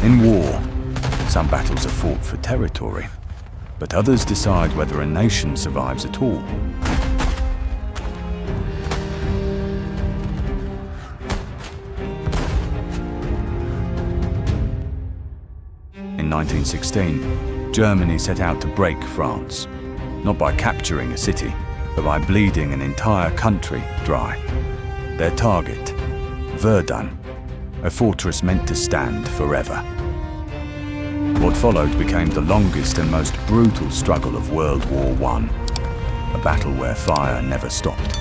In war, some battles are fought for territory, but others decide whether a nation survives at all. In 1916, Germany set out to break France, not by capturing a city, but by bleeding an entire country dry. Their target, Verdun, a fortress meant to stand forever. What followed became the longest and most brutal struggle of World War I, a battle where fire never stopped,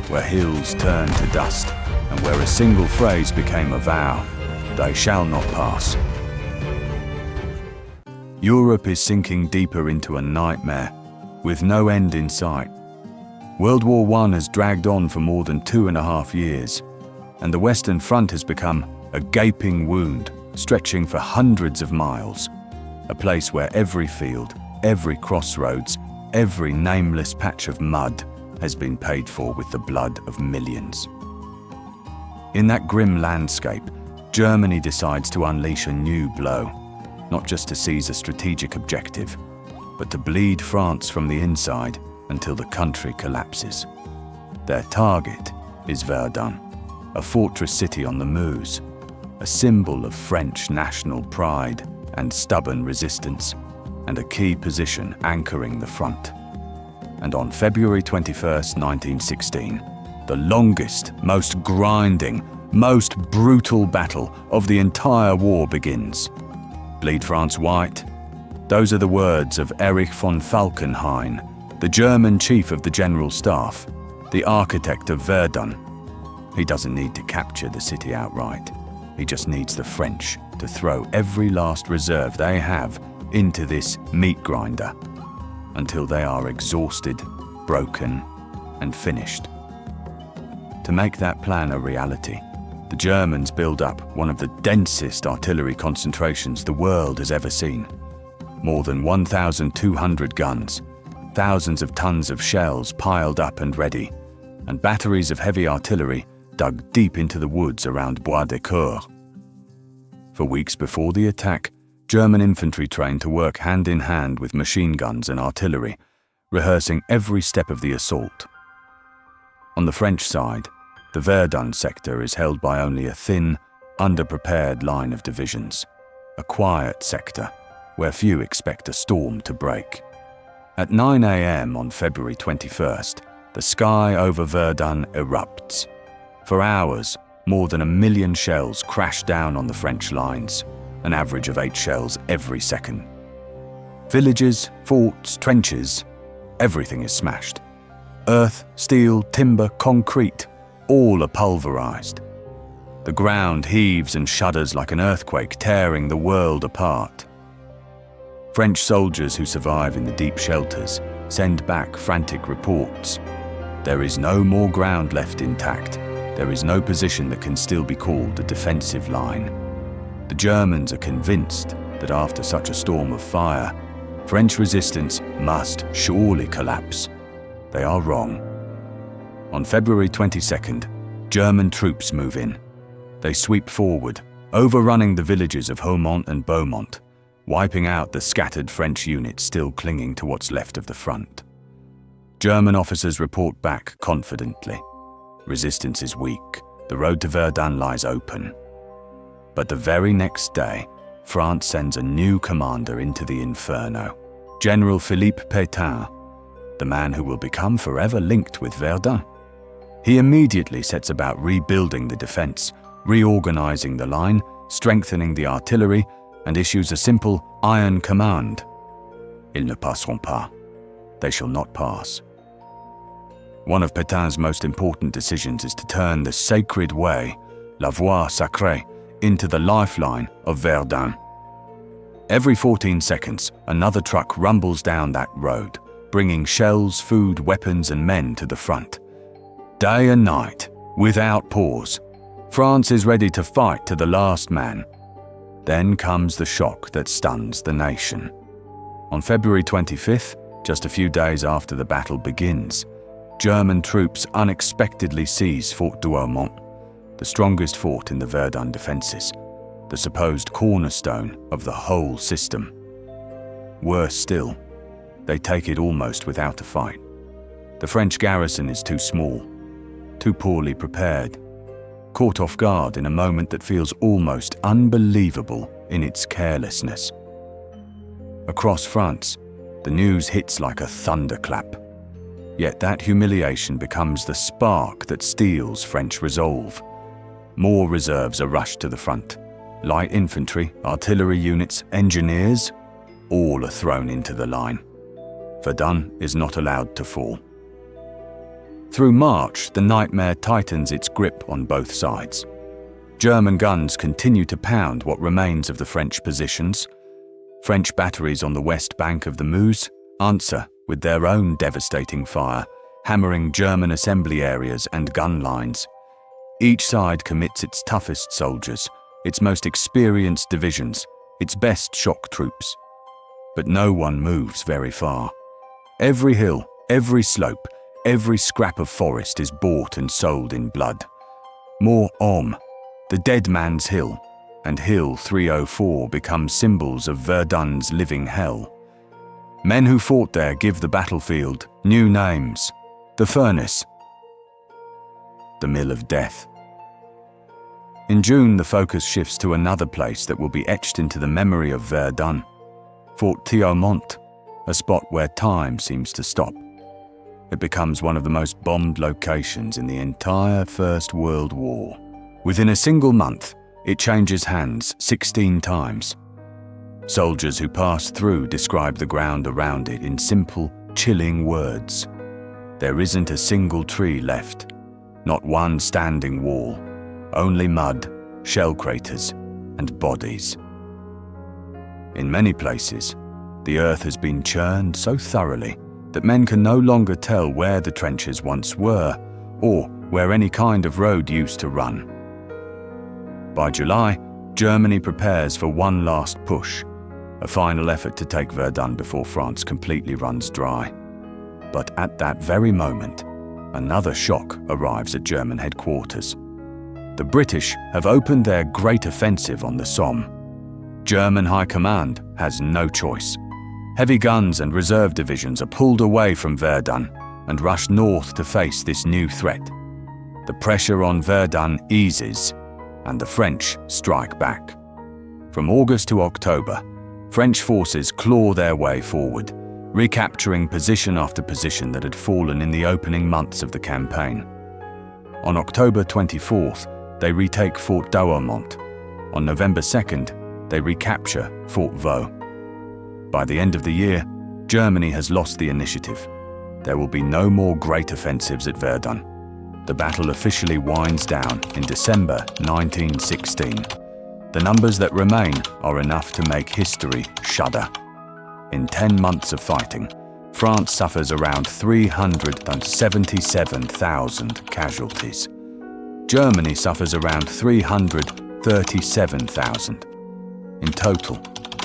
where hills turned to dust, and where a single phrase became a vow: they shall not pass. Europe is sinking deeper into a nightmare, with no end in sight. World War I has dragged on for more than 2.5 years, and the Western Front has become a gaping wound stretching for hundreds of miles, a place where every field, every crossroads, every nameless patch of mud has been paid for with the blood of millions. In that grim landscape, Germany decides to unleash a new blow, not just to seize a strategic objective, but to bleed France from the inside until the country collapses. Their target is Verdun, a fortress city on the Meuse, a symbol of French national pride and stubborn resistance, and a key position anchoring the front. And on February 21st, 1916, the longest, most grinding, most brutal battle of the entire war begins. Bleed France white? Those are the words of Erich von Falkenhayn, the German chief of the General Staff, the architect of Verdun. He doesn't need to capture the city outright. He just needs the French to throw every last reserve they have into this meat grinder until they are exhausted, broken, and finished. To make that plan a reality, the Germans build up one of the densest artillery concentrations the world has ever seen. More than 1,200 guns, thousands of tons of shells piled up and ready, and batteries of heavy artillery dug deep into the woods around Bois de Coeur. For weeks before the attack, German infantry trained to work hand in hand with machine guns and artillery, rehearsing every step of the assault. On the French side, the Verdun sector is held by only a thin, underprepared line of divisions, a quiet sector where few expect a storm to break. At 9 a.m. on February 21st, the sky over Verdun erupts. For hours, more than 1 million shells crash down on the French lines, an average of 8 shells every second. Villages, forts, trenches, everything is smashed. Earth, steel, timber, concrete, all are pulverized. The ground heaves and shudders like an earthquake, tearing the world apart. French soldiers who survive in the deep shelters send back frantic reports. There is no more ground left intact. There is no position that can still be called a defensive line. The Germans are convinced that after such a storm of fire, French resistance must surely collapse. They are wrong. On February 22nd, German troops move in. They sweep forward, overrunning the villages of Haumont and Beaumont, wiping out the scattered French units still clinging to what's left of the front. German officers report back confidently. Resistance is weak. The road to Verdun lies open. But the very next day, France sends a new commander into the inferno, General Philippe Pétain, the man who will become forever linked with Verdun. He immediately sets about rebuilding the defense, reorganizing the line, strengthening the artillery, and issues a simple iron command: Ils ne passeront pas. They shall not pass. One of Pétain's most important decisions is to turn the sacred way, la voie sacrée, into the lifeline of Verdun. Every 14 seconds, another truck rumbles down that road, bringing shells, food, weapons, and men to the front. Day and night, without pause, France is ready to fight to the last man. Then comes the shock that stuns the nation. On February 25th, just a few days after the battle begins, German troops unexpectedly seize Fort Douaumont, the strongest fort in the Verdun defenses. the supposed cornerstone of the whole system. Worse still, they take it almost without a fight. The French garrison is too small, too poorly prepared, caught off guard in a moment that feels almost unbelievable in its carelessness. Across France, the news hits like a thunderclap. Yet that humiliation becomes the spark that steels French resolve. More reserves are rushed to the front. Light infantry, artillery units, engineers, all are thrown into the line. Verdun is not allowed to fall. Through March, the nightmare tightens its grip on both sides. German guns continue to pound what remains of the French positions. French batteries on the west bank of the Meuse answer with their own devastating fire, hammering German assembly areas and gun lines. Each side commits its toughest soldiers, its most experienced divisions, its best shock troops. But no one moves very far. Every hill, every slope, every scrap of forest is bought and sold in blood. More Homme, the dead man's hill, and Hill 304 become symbols of Verdun's living hell. Men who fought there give the battlefield new names: the furnace, the mill of death. In June, the focus shifts to another place that will be etched into the memory of Verdun, Fort Thiaumont, a spot where time seems to stop. It becomes one of the most bombed locations in the entire First World War. Within a single month, it changes hands 16 times. Soldiers who pass through describe the ground around it in simple, chilling words. There isn't a single tree left, not one standing wall, only mud, shell craters, and bodies. In many places, the earth has been churned so thoroughly that men can no longer tell where the trenches once were or where any kind of road used to run. By July, Germany prepares for one last push, a final effort to take Verdun before France completely runs dry. But at that very moment, another shock arrives at German headquarters. The British have opened their great offensive on the Somme. German High Command has no choice. Heavy guns and reserve divisions are pulled away from Verdun and rush north to face this new threat. The pressure on Verdun eases, and the French strike back. From August to October, French forces claw their way forward, recapturing position after position that had fallen in the opening months of the campaign. On October 24th, they retake Fort Douaumont. On November 2nd, they recapture Fort Vaux. By the end of the year, Germany has lost the initiative. There will be no more great offensives at Verdun. The battle officially winds down in December 1916. The numbers that remain are enough to make history shudder. In 10 months of fighting, France suffers around 377,000 casualties. Germany suffers around 337,000. In total,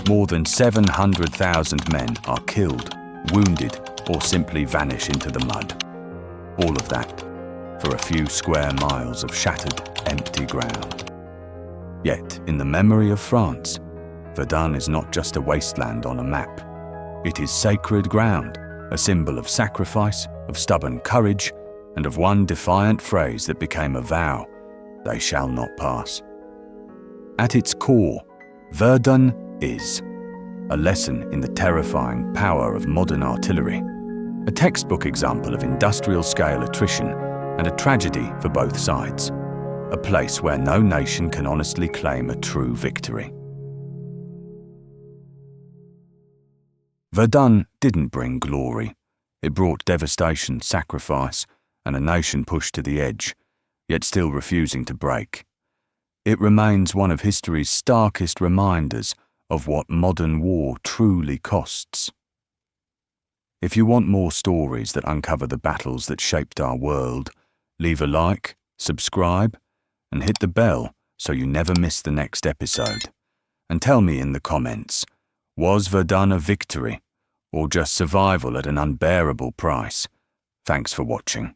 more than 700,000 men are killed, wounded, or simply vanish into the mud. All of that for a few square miles of shattered, empty ground. Yet, in the memory of France, Verdun is not just a wasteland on a map. It is sacred ground, a symbol of sacrifice, of stubborn courage, and of one defiant phrase that became a vow: they shall not pass. At its core, Verdun is a lesson in the terrifying power of modern artillery, a textbook example of industrial-scale attrition, and a tragedy for both sides, a place where no nation can honestly claim a true victory. Verdun didn't bring glory. It brought devastation, sacrifice, and a nation pushed to the edge, yet still refusing to break. It remains one of history's starkest reminders of what modern war truly costs. If you want more stories that uncover the battles that shaped our world, leave a like, subscribe, and hit the bell so you never miss the next episode. And tell me in the comments, was Verdun a victory or just survival at an unbearable price? Thanks for watching.